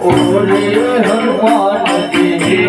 ઓરે હનુમાનજી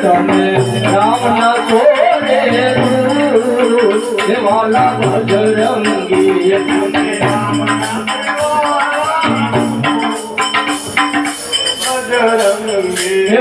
તમે રામ ના છોડે વાલા બજરંગી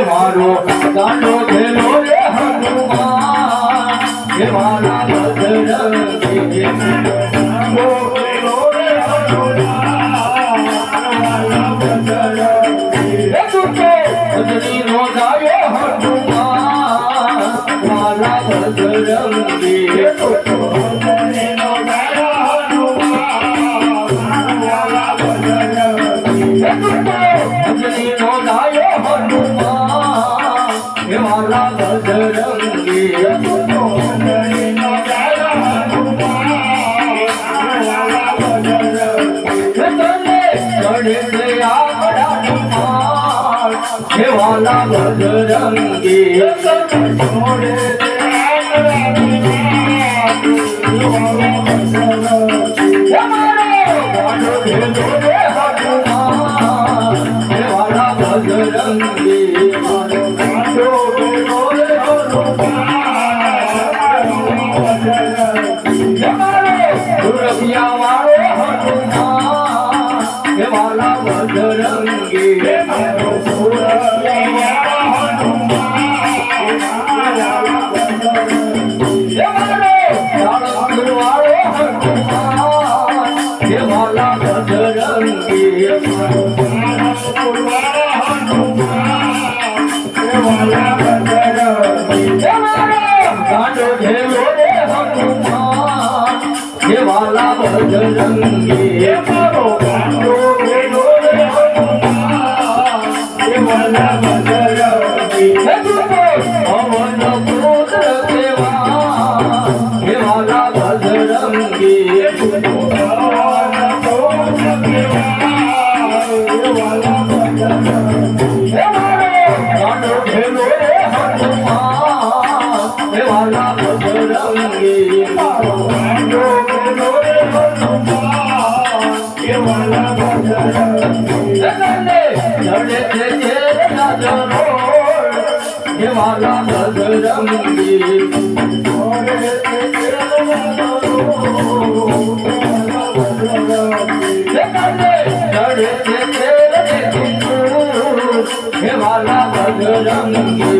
મારો ગાંડો ખેલો રે હનુમાન હે વાલા બજરંગી वाला बजरंगी छोड़े वाला बजरंगी दुर्गिया वाले हनुमान वाला बजरंगी वाला बजरंगी मारो कांडो भेलो रे हनुमान देवाला बजरंगी पवन पुत्र देवा देवाला बजरंगी देवाला बजरंगी कांडो भेलो रे हनुमान देवाला बजरंगी मारो कांडो भेलो रे हनुमान देवाला बजरंगी लड़े थे तेरे नजरों देवाला बजरंगी लड़े थे तेरे देवाला बजरंगी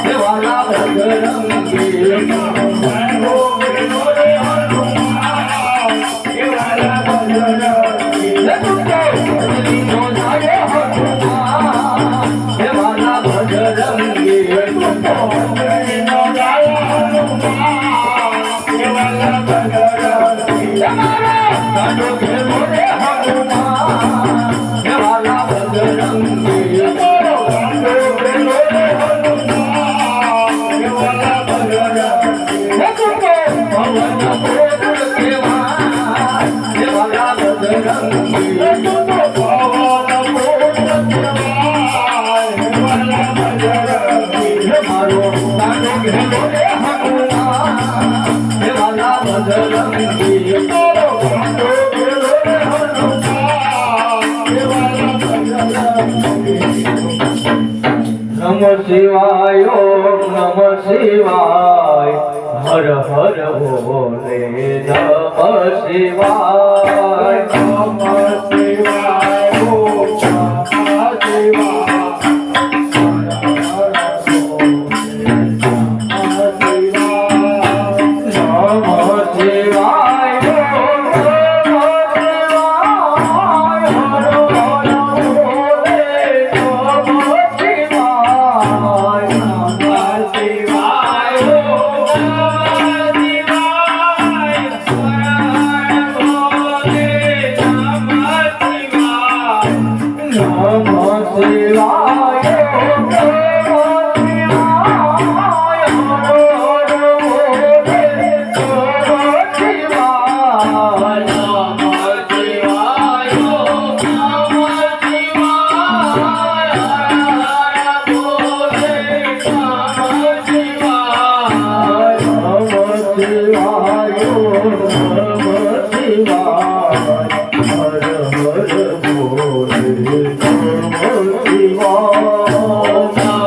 देवाला बजरंगी देवाला बजरंगी कांडो भेलो रे हनुमान देवाला बजरंगी पवन पुत्र देवा देवाला बजरंगी मारो कांडो भेलो रे हनुमान देवाला बजरंगी नमः शिवाय ओम नमः शिवाय हर हर भोले नमः शिवाय नमः शिवाय ओम नमः शिवाय हर हर भोले नमः शिवाय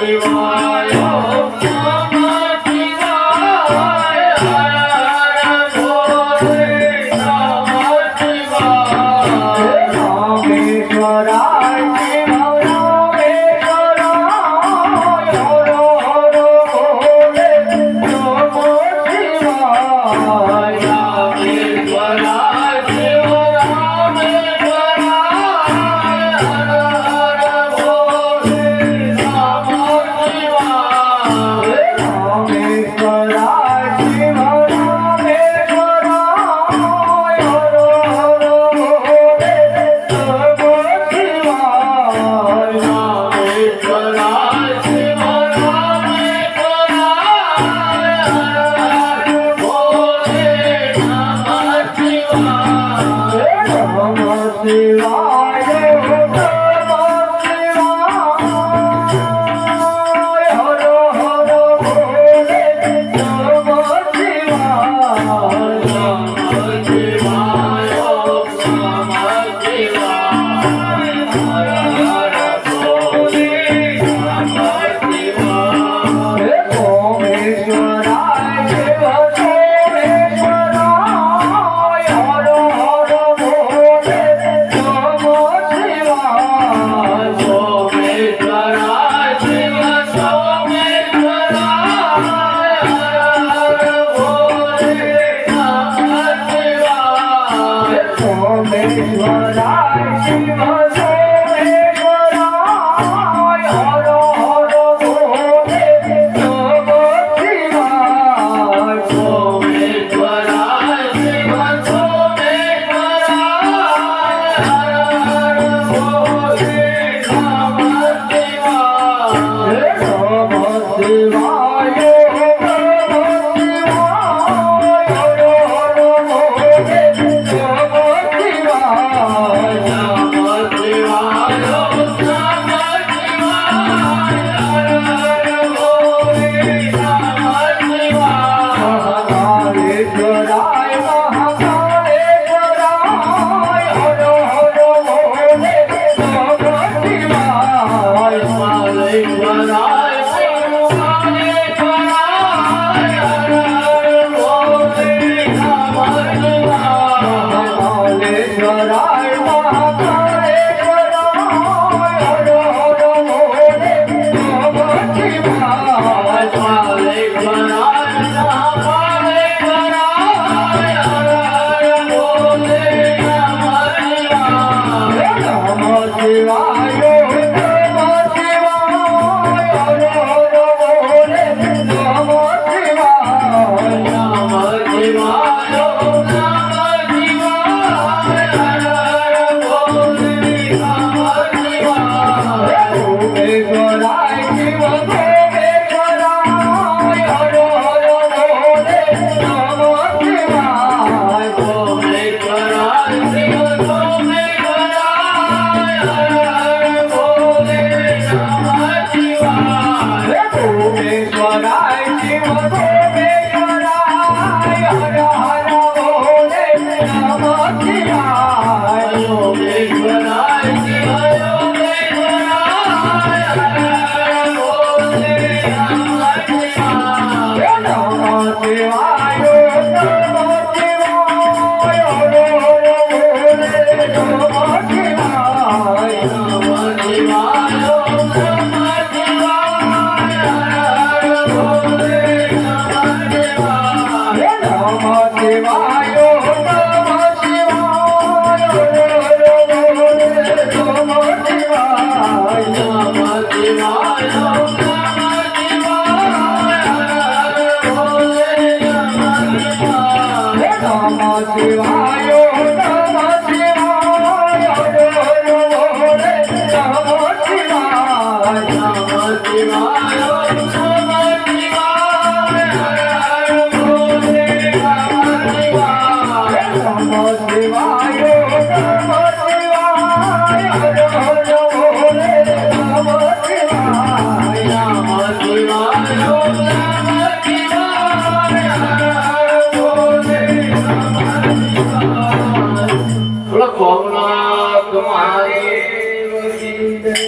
शिवाय ओम नमः शिवाय हर हर भोले नमः शिवाय रामेश्वराय शिव रामेश्वराय हर हर भोले नमः शिवाय रामेश्वराय शिव रामेश्वराय हर हर भोले नमः शिवाय रामेश्वराय शिव रामेश्वराय हर हर भोले नमः शिवाय रामेश्वराय शिव रामेश्वराय हर हर भोले नमः शिवाय नमः शिवाय हर हर भोले नमः शिवाय नमः शिवाय ओम नमः शिवाय हर हर भोले नमः शिवाय सोमेश्वराय शिव सोमेश्वराय हर हर भोले नमः शिवाय सोमेश्वराय शिव सोमेश्वराय हर हर भोले नमः शिवाय सोमेश्वराय शिव सोमेश्वराय हर हर भोले नमः शिवाय सोमेश्वराय शिव सोमेश्वराय हर हर भोले नमः शिवाय नमः शिवाय हर हर भोले नमः शिवाय नमः शिवाय ओम नमः शिवाय हर हर भोले नमः शिवाय महाकालेश्वराय महाकालेश्वराय हर हर भोले नमः शिवाय कालेश्वराय शिव कालेश्वराय हर हर भोले नमः शिवाय महाकालेश्वराय महाकालेश्वराय हर हर भोले नमः शिवाय कालेश्वराय महाकालेश्वराय हर हर भोले नमः शिवाय नमः शिवाय नमः शिवाय हर हर भोले नमः शिवाय नमः शिवाय ओम नमः शिवाय हर हर भोले नमः शिवाय सोमेश्वराय शिव सोमेश्वराय हर हर भोले नमः शिवाय सोमेश्वराय शिव सोमेश्वराय हर हर भोले नमः शिवाय सोमेश्वराय शिव सोमेश्वराय हर हर भोले नमः शिवाय सोमेश्वराय शिव सोमेश्वराय हर हर भोले नमः शिवाय नमः शिवाय नमः शिवाय हर हर भोले नमः शिवाय नमः शिवाय ओम नमः शिवाय हर हर भोले नमः शिवाय नमः शिवाय नमः शिवाय हर हर भोले नमः शिवाय नमः शिवाय ओम नमः शिवाय हर हर भोले नमः शिवाय नमः शिवाय नमः शिवाय हर हर भोले नमः शिवाय नमः शिवाय ओम नमः शिवाय हर हर भोले नमः शिवाय नमः शिवाय नमः शिवाय हर हर भोले नमः शिवाय नमः शिवाय ओम नमः शिवाय हर हर भोले नमः शिवाय बोलो भोगनाथ महादेव की जय।